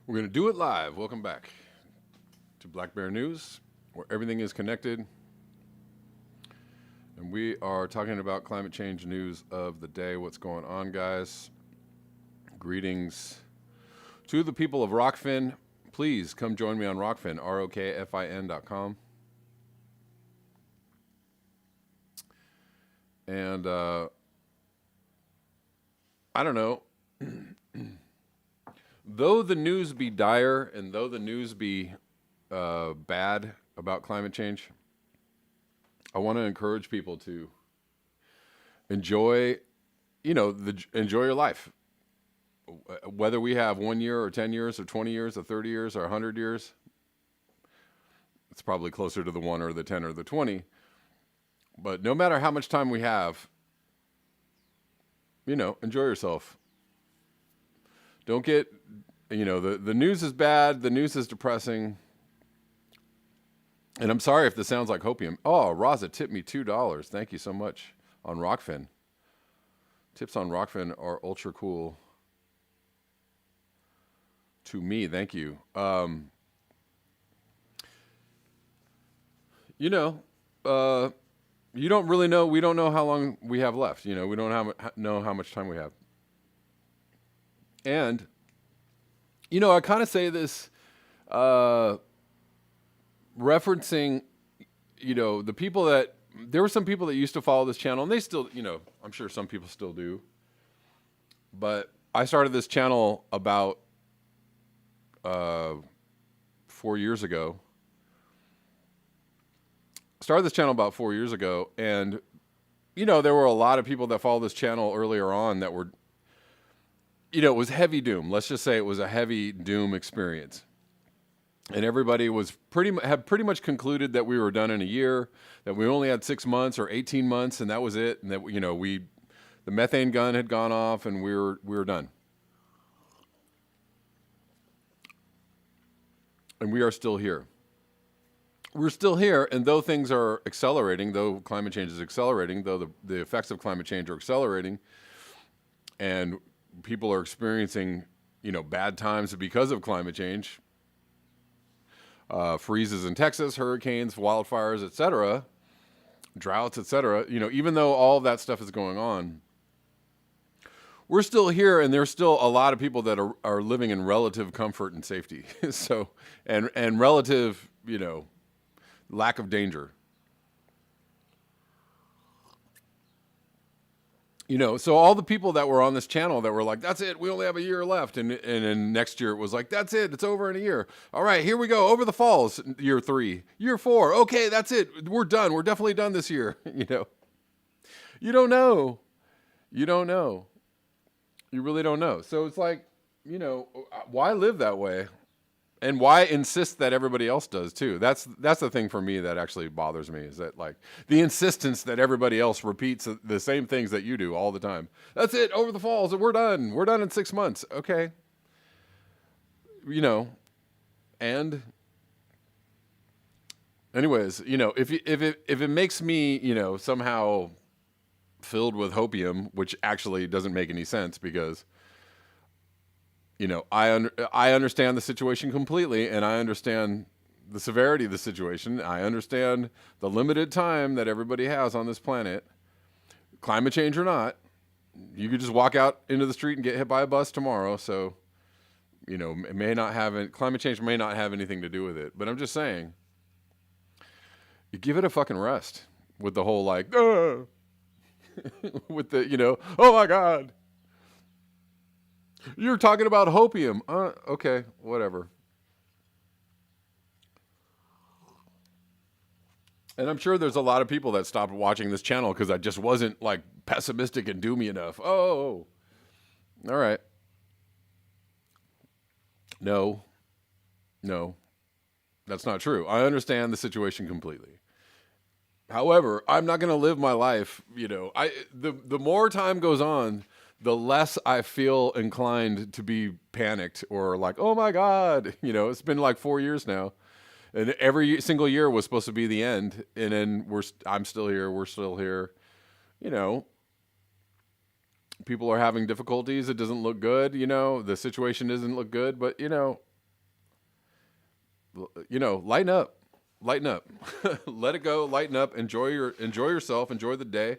We're going to do it live. Welcome back to Black Bear News, where everything is connected. And we are talking about climate change news of the day. What's going on, guys? Greetings to the people of Rockfin. Please come join me on Rockfin, ROKFIN.com. And I don't know. Though the news be dire and though the news be bad about climate change, I want to encourage people to enjoy, enjoy your life. Whether we have 1 year or 10 years or 20 years or 30 years or 100 years, it's probably closer to the 1 or the 10 or the 20. But no matter how much time we have, enjoy yourself. Don't get, the news is bad. The news is depressing. And I'm sorry if this sounds like hopium. Oh, Raza tipped me $2. Thank you so much on Rockfin. Tips on Rockfin are ultra cool to me. Thank you. You don't really know. We don't know how long we have left. We don't know how much time we have. And, I kind of say this referencing, the people that, there were some people that used to follow this channel, and they still, I'm sure some people still do. But I started this channel about 4 years ago. And, there were a lot of people that followed this channel earlier on that were, it was heavy doom. Let's just say it was a heavy doom experience. And everybody was had pretty much concluded that we were done in a year, that we only had 6 months or 18 months, and that was it. And that, the methane gun had gone off and we were done. And we are still here. We're still here, and though things are accelerating, though climate change is accelerating, though the effects of climate change are accelerating, and people are experiencing, bad times because of climate change, freezes in Texas, hurricanes, wildfires, etc., droughts, etc. Even though all of that stuff is going on, we're still here, and there's still a lot of people that are living in relative comfort and safety. So, and relative, lack of danger. So all the people that were on this channel that were like, that's it, we only have a year left. And then next year it was like, that's it, it's over in a year. All right, here we go, over the falls, year 3, year 4. Okay, that's it, we're done. We're definitely done this year. You don't know. You don't know. You really don't know. So it's like, why live that way? And why insist that everybody else does too? That's the thing for me that actually bothers me, is that, like, the insistence that everybody else repeats the same things that you do all the time. That's it, over the falls, we're done. We're done in 6 months. Okay. And anyways, if it makes me, somehow filled with hopium, which actually doesn't make any sense, because I understand the situation completely, and I understand the severity of the situation. I understand the limited time that everybody has on this planet, climate change or not. You could just walk out into the street and get hit by a bus tomorrow. So, climate change may not have anything to do with it. But I'm just saying, you give it a fucking rest with the whole, like, with the, oh my God. You're talking about hopium. Okay, whatever. And I'm sure there's a lot of people that stopped watching this channel because I just wasn't, like, pessimistic and doomy enough. Oh, all right. No, that's not true. I understand the situation completely. However, I'm not going to live my life, the more time goes on, the less I feel inclined to be panicked or like, oh my God, it's been like 4 years now, and every single year was supposed to be the end. And then I'm still here. We're still here. People are having difficulties. It doesn't look good. The situation doesn't look good, but Lighten up, lighten up, let it go, lighten up, enjoy yourself, enjoy the day.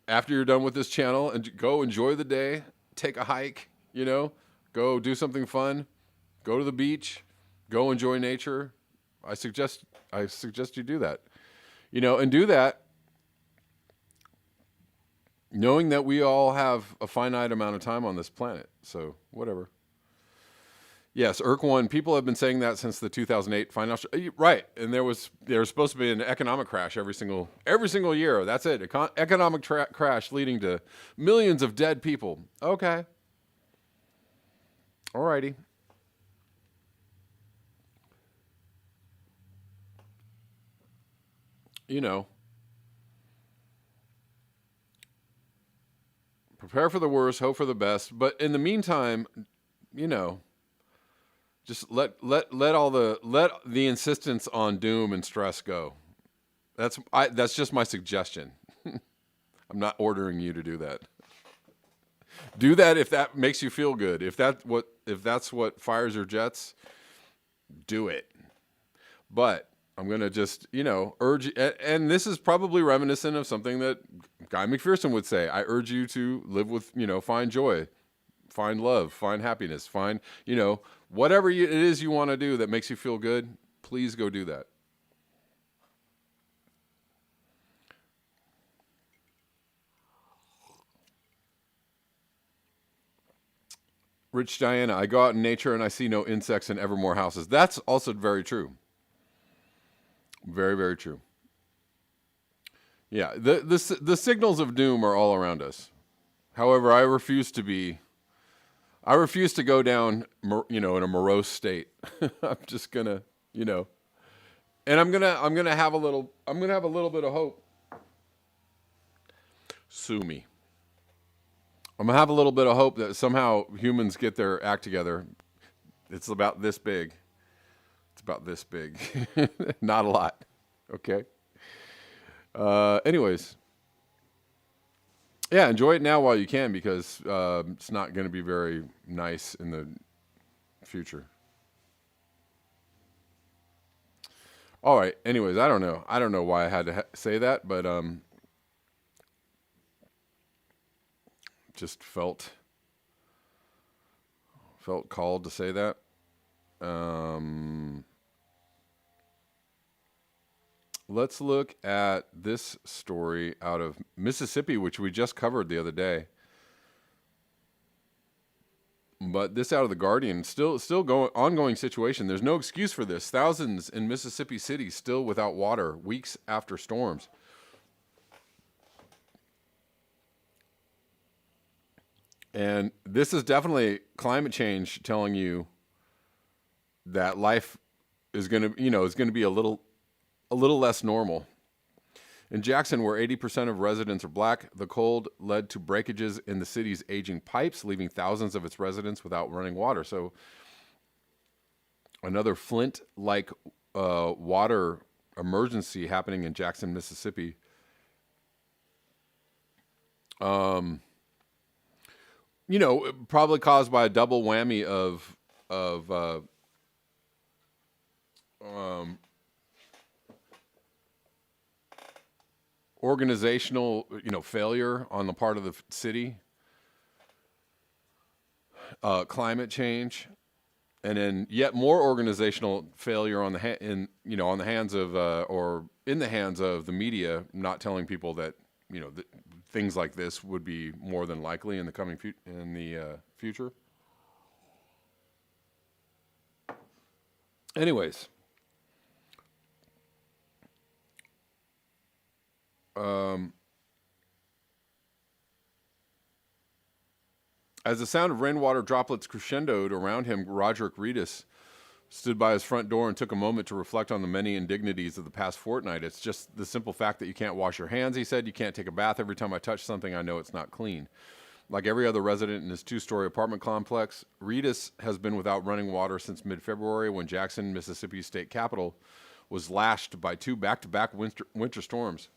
After you're done with this channel, and go enjoy the day, take a hike, go do something fun, go to the beach, go enjoy nature. I suggest you do that, and do that knowing that we all have a finite amount of time on this planet. So whatever. Yes, Irk1. People have been saying that since the 2008 financial. Right, and there's supposed to be an economic crash every single year. That's it. Economic crash leading to millions of dead people. Okay. Alrighty. Prepare for the worst, hope for the best. But in the meantime, just let the insistence on doom and stress go. That's just my suggestion. I'm not ordering you to do that. Do that if that makes you feel good. If that's what fires your jets, do it. But I'm gonna just urge, and this is probably reminiscent of something that Guy McPherson would say. I urge you to live with find joy, find love, find happiness, find whatever it is you want to do that makes you feel good. Please go do that. Rich Diana, I go out in nature and I see no insects in ever more houses. That's also very true. Very, very true. Yeah, the signals of doom are all around us. However, I refuse to go down, in a morose state. I'm just gonna, and I'm gonna have a little bit of hope. Sue me. I'm gonna have a little bit of hope that somehow humans get their act together. It's about this big. Not a lot. Okay. Anyways. Yeah, enjoy it now while you can, because it's not going to be very nice in the future. All right. Anyways, I don't know why I had to say that, but just felt called to say that. Let's look at this story out of Mississippi, which we just covered the other day. But this out of the Guardian, still ongoing situation. There's no excuse for this. Thousands in Mississippi City still without water weeks after storms. And this is definitely climate change telling you that life is going to be a little less normal. In Jackson, where 80% of residents are black, the cold led to breakages in the city's aging pipes, leaving thousands of its residents without running water. So another Flint-like water emergency happening in Jackson, Mississippi. Probably caused by a double whammy of organizational, failure on the part of the city, climate change, and then yet more organizational failure on the hands of the media, not telling people that things like this would be more than likely in the coming future. Anyways. As the sound of rainwater droplets crescendoed around him, Roderick Reedus stood by his front door and took a moment to reflect on the many indignities of the past fortnight. It's just the simple fact that you can't wash your hands, he said. You can't take a bath. Every time I touch something, I know it's not clean. Like every other resident in his two-story apartment complex, Reedus has been without running water since mid-February, when Jackson, Mississippi's state capital, was lashed by two back-to-back winter storms.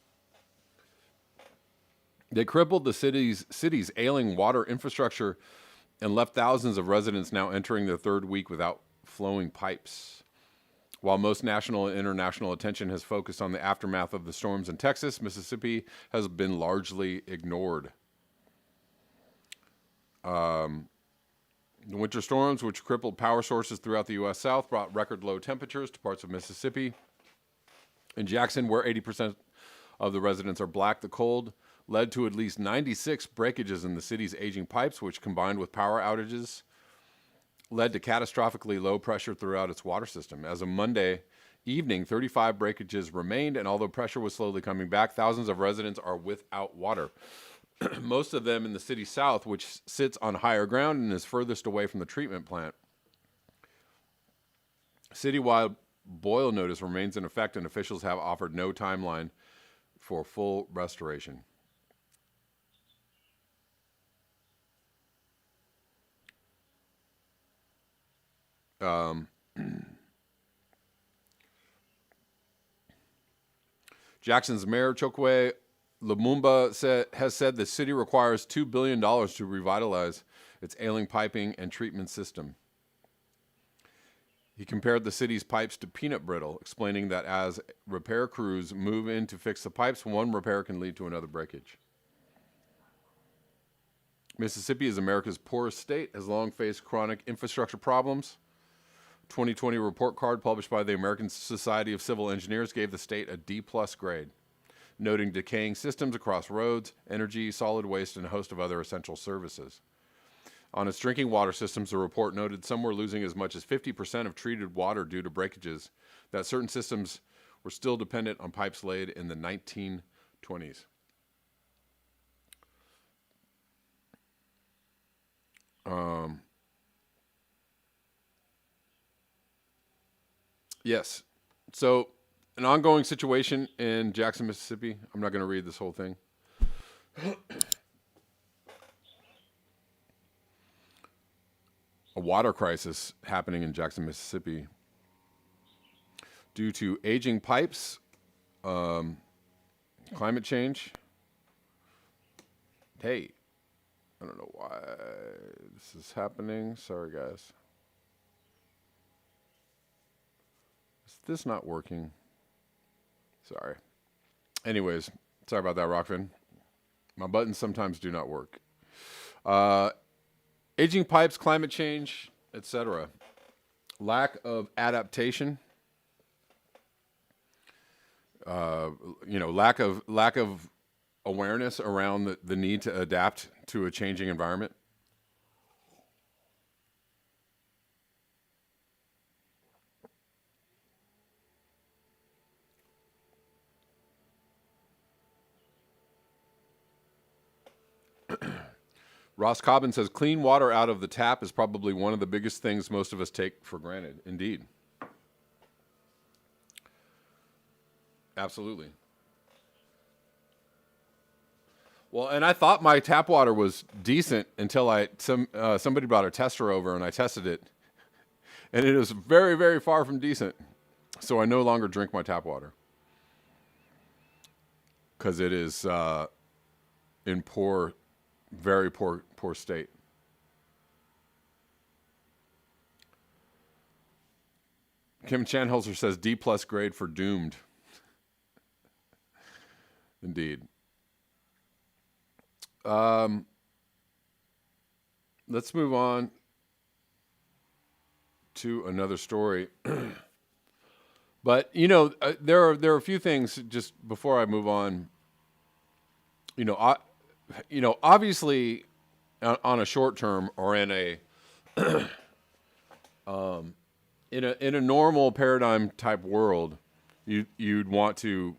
They crippled the city's ailing water infrastructure and left thousands of residents now entering their third week without flowing pipes. While most national and international attention has focused on the aftermath of the storms in Texas, Mississippi has been largely ignored. The winter storms, which crippled power sources throughout the U.S. South, brought record low temperatures to parts of Mississippi. In Jackson, where 80% of the residents are black, the cold led to at least 96 breakages in the city's aging pipes, which combined with power outages led to catastrophically low pressure throughout its water system. As of Monday evening, 35 breakages remained, and although pressure was slowly coming back, thousands of residents are without water. Most of them in the city south, which sits on higher ground and is furthest away from the treatment plant. Citywide boil notice remains in effect, and officials have offered no timeline for full restoration. Jackson's mayor, Chokwe Lumumba, has said the city requires $2 billion to revitalize its ailing piping and treatment system. He compared the city's pipes to peanut brittle, explaining that as repair crews move in to fix the pipes, one repair can lead to another breakage. Mississippi is America's poorest state, has long faced chronic infrastructure problems. 2020 report card published by the American Society of Civil Engineers gave the state a D+ grade, noting decaying systems across roads, energy, solid waste, and a host of other essential services. On its drinking water systems, the report noted some were losing as much as 50% of treated water due to breakages, that certain systems were still dependent on pipes laid in the 1920s. Yes. So, an ongoing situation in Jackson, Mississippi. I'm not going to read this whole thing. A water crisis happening in Jackson, Mississippi due to aging pipes, climate change. Hey, I don't know why this is happening. Sorry, guys. Is this not working? Sorry. Anyways, sorry about that, Rockfin. My buttons sometimes do not work. Aging pipes, climate change, etc. Lack of adaptation. Lack of awareness around the need to adapt to a changing environment. Ross Cobbin says clean water out of the tap is probably one of the biggest things most of us take for granted. Indeed. Absolutely. Well, and I thought my tap water was decent until somebody brought a tester over and I tested it, and it is very, very far from decent. So I no longer drink my tap water because it is in very poor state. Kim Chanholzer says D+ grade for doomed. Indeed. Let's move on to another story. But there are a few things just before I move on. Obviously, on a short term or in a in a normal paradigm type world, you'd want to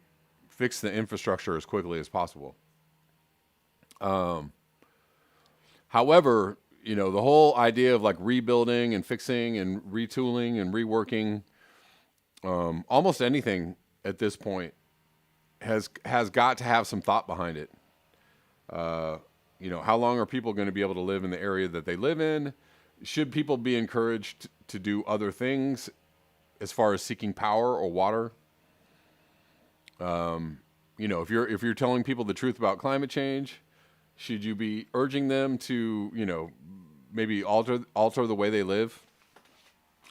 fix the infrastructure as quickly as possible. However, the whole idea of like rebuilding and fixing and retooling and reworking almost anything at this point has got to have some thought behind it. How long are people going to be able to live in the area that they live in? Should people be encouraged to do other things as far as seeking power or water? If you're telling people the truth about climate change, should you be urging them to, maybe alter the way they live?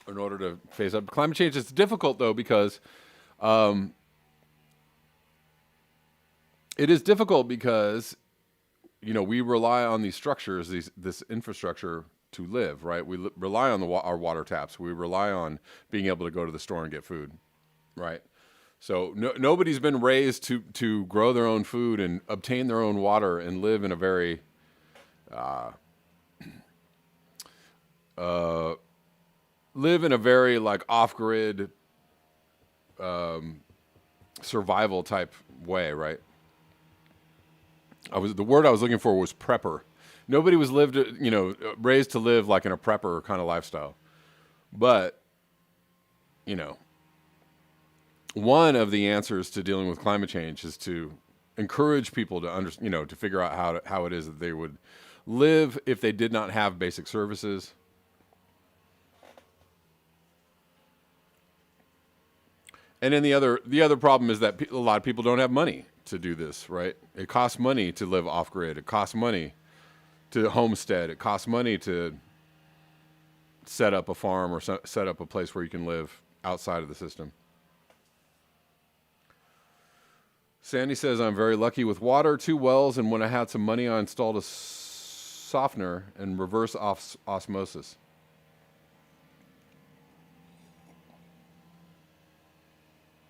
in order to phase up climate change. It's difficult though because um, it is difficult because we rely on these structures, this infrastructure to live, right? We rely on our water taps. We rely on being able to go to the store and get food, right? So nobody's been raised to grow their own food and obtain their own water and live in a very like off-grid survival type way, right? The word I was looking for was prepper. Nobody was raised to live like in a prepper kind of lifestyle. But, one of the answers to dealing with climate change is to encourage people to to figure out how it is that they would live if they did not have basic services. And then the other problem is that a lot of people don't have money to do this, right? It costs money to live off grid. It costs money to homestead. It costs money to set up a farm or set up a place where you can live outside of the system. Sandy says, I'm very lucky with water, 2 wells, and when I had some money, I installed a softener and reverse osmosis.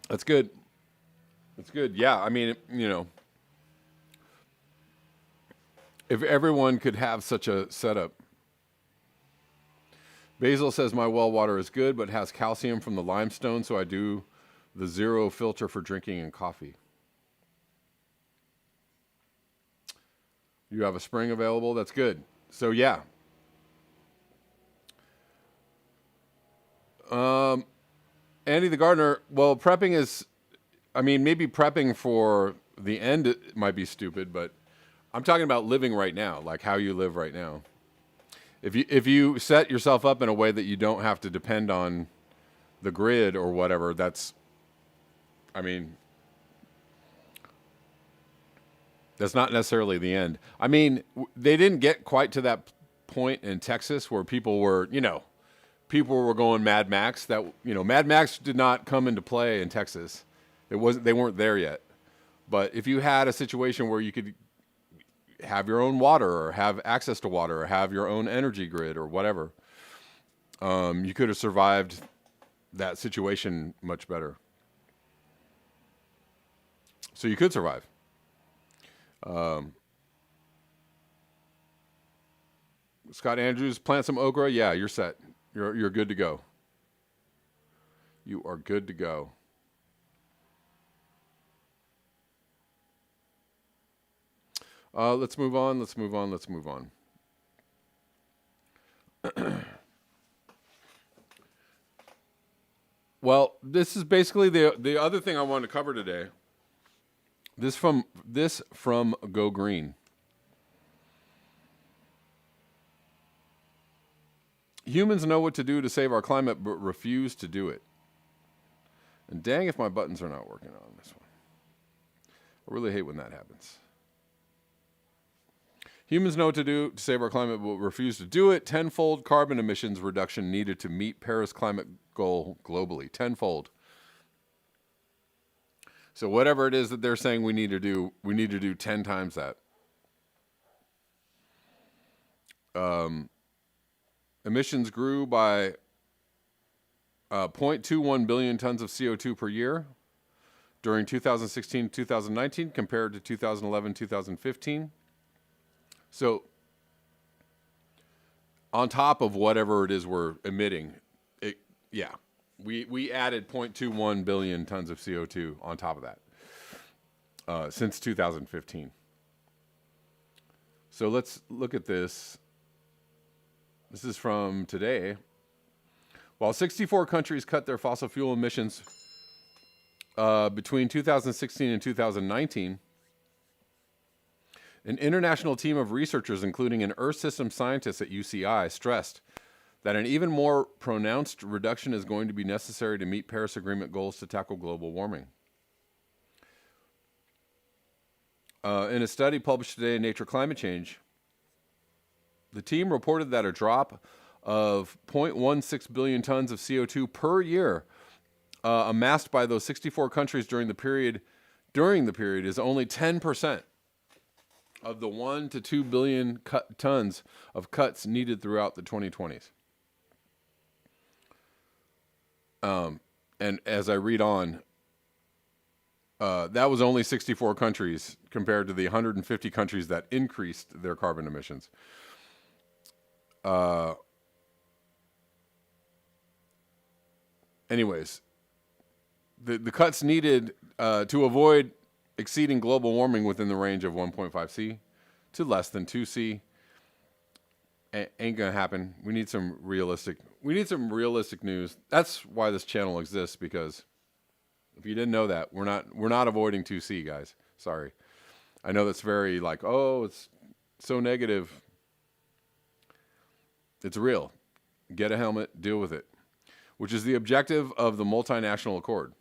That's good. That's good. Yeah, I mean, if everyone could have such a setup. Basil says, my well water is good, but has calcium from the limestone, so I do the zero filter for drinking and coffee. You have a spring available? That's good. So, yeah. Andy the gardener, well, prepping is, maybe prepping for the end might be stupid, but I'm talking about living right now, like how you live right now. If you set yourself up in a way that you don't have to depend on the grid or whatever, that's not necessarily the end. They didn't get quite to that point in Texas where people were going Mad Max. That Mad Max did not come into play in Texas. They weren't there yet. But if you had a situation where you could have your own water or have access to water or have your own energy grid or whatever, you could have survived that situation much better. So you could survive. Scott Andrews, plant some okra. Yeah, you're set. You're good to go. You are good to go. Let's move on. Well, this is basically the other thing I wanted to cover today. This from Go Green. Humans know what to do to save our climate, but refuse to do it. And dang if my buttons are not working on this one. I really hate when that happens. Humans know what to do to save our climate, but refuse to do it. Tenfold carbon emissions reduction needed to meet Paris climate goal globally. Tenfold. So whatever it is that they're saying we need to do 10 times that. Emissions grew by 0.21 billion tons of CO2 per year during 2016-2019 compared to 2011-2015. So on top of whatever it is we're emitting, we added 0.21 billion tons of CO2 on top of that since 2015. So let's look at this. This is from today. While 64 countries cut their fossil fuel emissions between 2016 and 2019, an international team of researchers, including an Earth system scientist at UCI, stressed that an even more pronounced reduction is going to be necessary to meet Paris Agreement goals to tackle global warming. In a study published today in Nature Climate Change, the team reported that a drop of 0.16 billion tons of CO2 per year amassed by those 64 countries during the period is only 10% of the 1 to 2 billion tons of cuts needed throughout the 2020s. And as I read on, that was only 64 countries compared to the 150 countries that increased their carbon emissions. Anyways, the cuts needed to avoid exceeding global warming within the range of 1.5 C to less than 2 C ain't gonna happen. We need some realistic news. That's why this channel exists, because if you didn't know that, we're not avoiding 2 C, guys. Sorry. I know that's very like, oh, it's so negative. It's real. Get a helmet, deal with it, which is the objective of the multinational accord.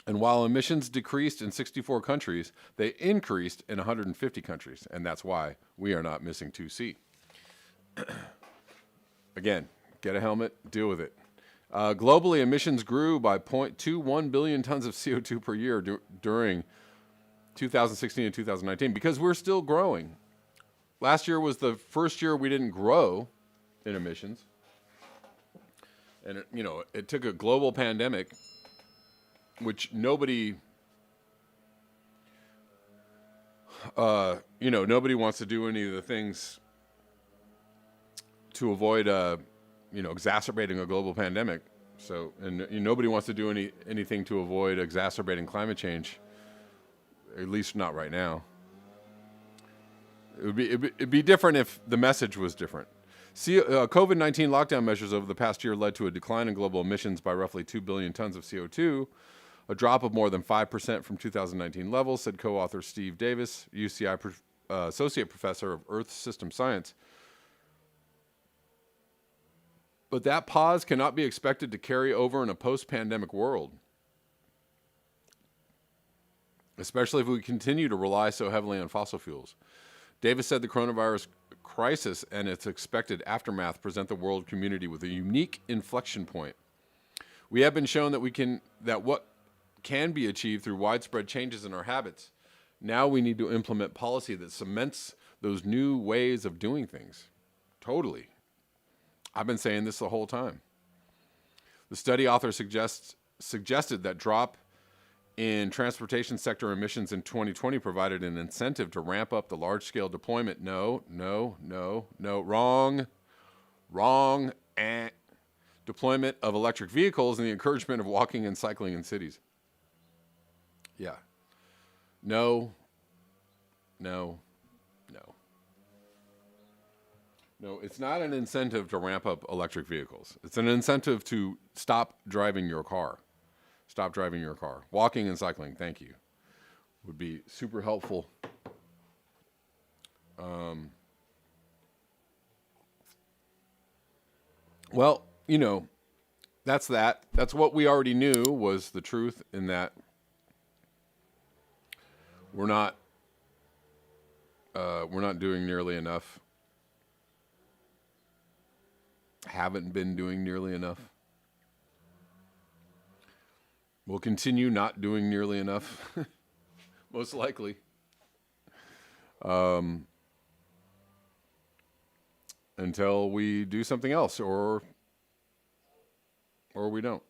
And while emissions decreased in 64 countries, they increased in 150 countries, and that's why we are not missing 2C. Again, get a helmet, deal with it. Globally, emissions grew by 0.21 billion tons of CO2 per year during 2016 and 2019 because we're still growing. Last year was the first year we didn't grow in emissions. And, it took a global pandemic, which nobody wants to do any of the things to avoid, exacerbating a global pandemic. So, and nobody wants to do anything to avoid exacerbating climate change, at least not right now. It'd be different if the message was different. COVID-19 lockdown measures over the past year led to a decline in global emissions by roughly 2 billion tons of CO2, a drop of more than 5% from 2019 levels, said co-author Steve Davis, UCI Associate Professor of Earth System Science. But that pause cannot be expected to carry over in a post-pandemic world, especially if we continue to rely so heavily on fossil fuels. Davis said the coronavirus crisis and its expected aftermath present the world community with a unique inflection point. We have been shown that what can be achieved through widespread changes in our habits. Now we need to implement policy that cements those new ways of doing things. Totally. I've been saying this the whole time. The study author suggested that drop in transportation sector emissions in 2020 provided an incentive to ramp up the large-scale deployment. Wrong. Deployment of electric vehicles and the encouragement of walking and cycling in cities. Yeah. No, it's not an incentive to ramp up electric vehicles. It's an incentive to stop driving your car. Stop driving your car. Walking and cycling, thank you, would be super helpful. Well, that's that. That's what we already knew was the truth, in that we're not doing nearly enough. Haven't been doing nearly enough. We'll continue not doing nearly enough, most likely. Until we do something else, or we don't.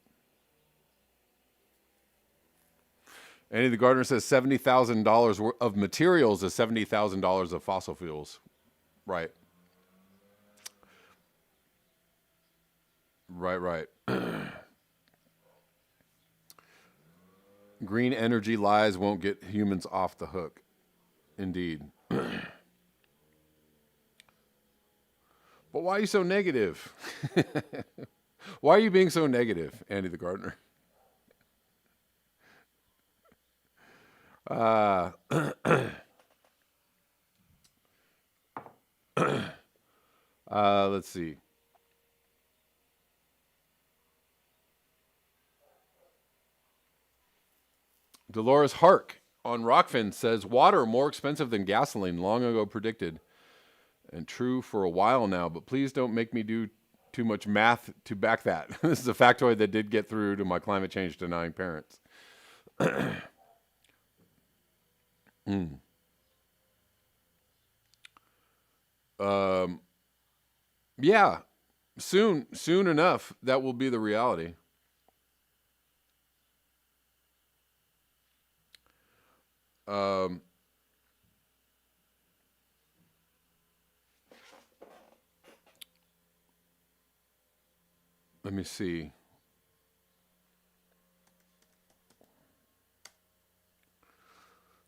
Andy the Gardener says $70,000 of materials is $70,000 of fossil fuels. Right. Right. Green energy lies won't get humans off the hook. Indeed. But why are you so negative? Why are you being so negative, Andy the Gardener? Let's see. Dolores Hark on Rockfin says water more expensive than gasoline, long ago predicted. and true for a while now, but please don't make me do too much math to back that. This is a factoid that did get through to my climate change denying parents. Yeah, soon enough, that will be the reality. Um, Let me see.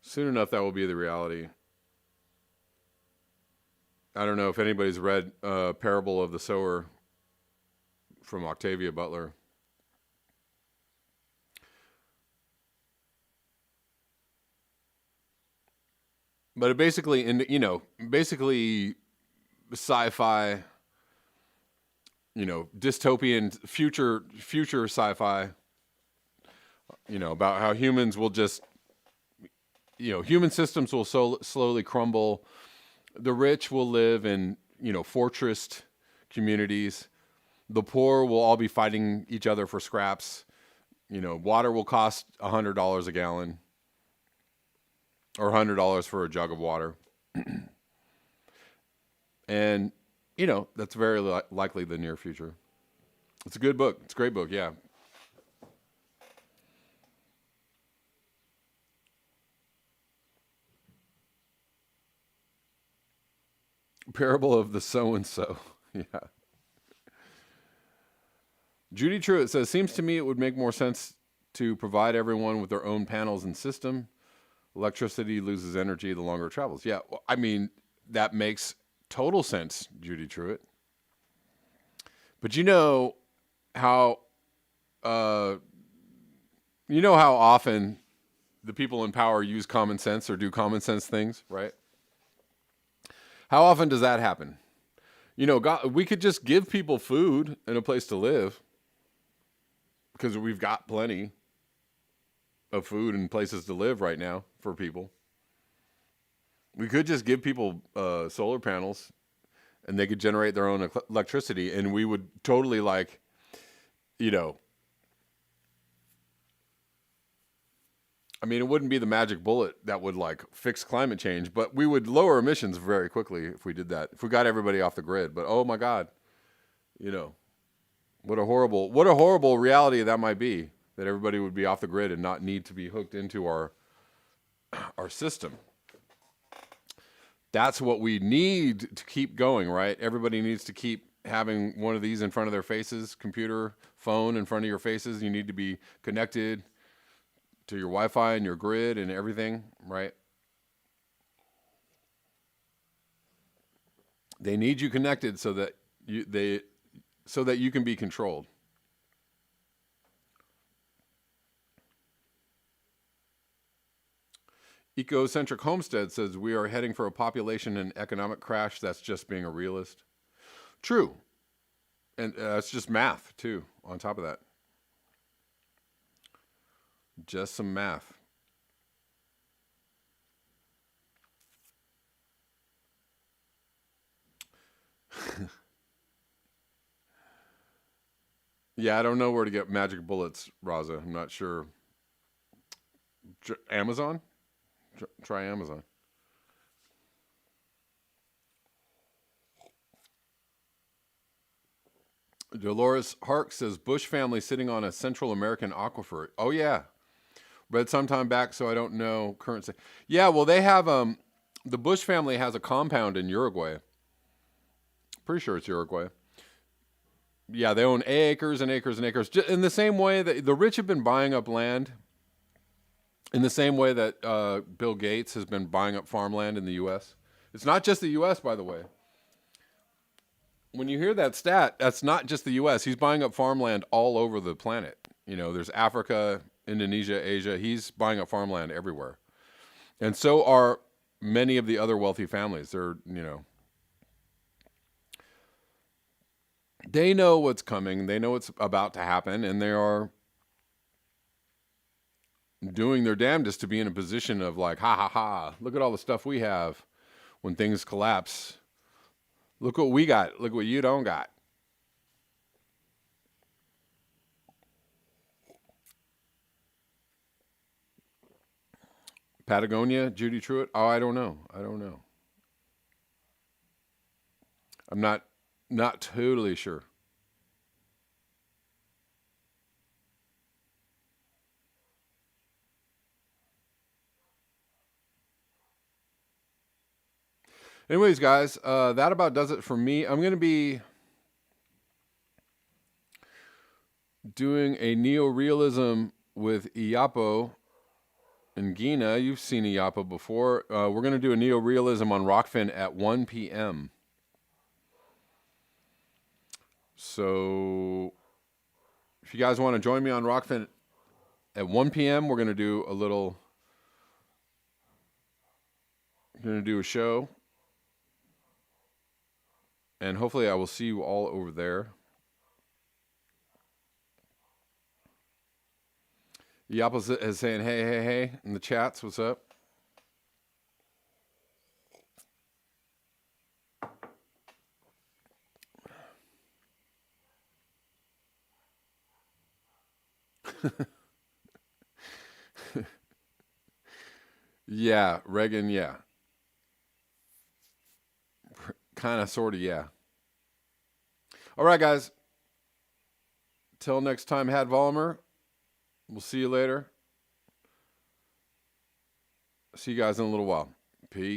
Soon enough, that will be the reality. I don't know if anybody's read Parable of the Sower from Octavia Butler. But it basically, basically sci-fi, dystopian future sci-fi, about how humans will just, human systems will slowly crumble. The rich will live in, fortressed communities. The poor will all be fighting each other for scraps. Water will cost $100 a gallon or $100 for a jug of water. And, that's very likely the near future. It's a good book. It's a great book, yeah. Parable of the so-and-so. Yeah. Judy Truitt says, seems to me it would make more sense to provide everyone with their own panels and system. Electricity loses energy the longer it travels. Yeah, well, I mean, that makes total sense, Judy Truitt. But you know how often the people in power use common sense or do common sense things, right? How often does that happen? God, we could just give people food and a place to live because we've got plenty of food and places to live right now for people. We could just give people solar panels and they could generate their own electricity, and we would totally it wouldn't be the magic bullet that would fix climate change, but we would lower emissions very quickly if we did that. If we got everybody off the grid. But oh my God, what a horrible reality that might be, that everybody would be off the grid and not need to be hooked into our system. That's what we need to keep going, right? Everybody needs to keep having one of these in front of their faces, computer, phone in front of your faces. You need to be connected to your Wi-Fi and your grid and everything, right? They need you connected so that you can be controlled. Ecocentric Homestead says we are heading for a population and economic crash. That's just being a realist. True. And it's just math, too, on top of that. Just some math. Yeah, I don't know where to get magic bullets, Raza. I'm not sure. Amazon? Try Amazon. Dolores Hark says, Bush family sitting on a Central American aquifer. Oh, yeah. Read sometime back, so I don't know current. Yeah, well, they have, the Bush family has a compound in Uruguay. Pretty sure it's Uruguay. Yeah, they own acres and acres and acres. In the same way that the rich have been buying up land, in the same way that Bill Gates has been buying up farmland in the U.S. It's not just the U.S., by the way. When you hear that stat, that's not just the U.S. He's buying up farmland all over the planet. There's Africa, Indonesia, Asia. He's buying up farmland everywhere. And so are many of the other wealthy families. They know what's coming. They know what's about to happen, and they are doing their damnedest to be in a position of ha ha ha, look at all the stuff we have when things collapse. Look what we got. Look what you don't got. Patagonia, Judy Truitt. Oh, I don't know. I'm not totally sure. Anyways, guys, that about does it for me. I'm going to be doing a neo-realism with Iapo and Gina. You've seen Iapo before. We're going to do a neo-realism on Rockfin at 1 p.m. So if you guys want to join me on Rockfin at 1 p.m., we're going to do a show. And hopefully I will see you all over there. Iapo is saying, hey, in the chats. What's up? Yeah, Reagan, yeah. Kind of, sort of, yeah. All right, guys. Till next time, Had Vollmer. We'll see you later. See you guys in a little while. Peace.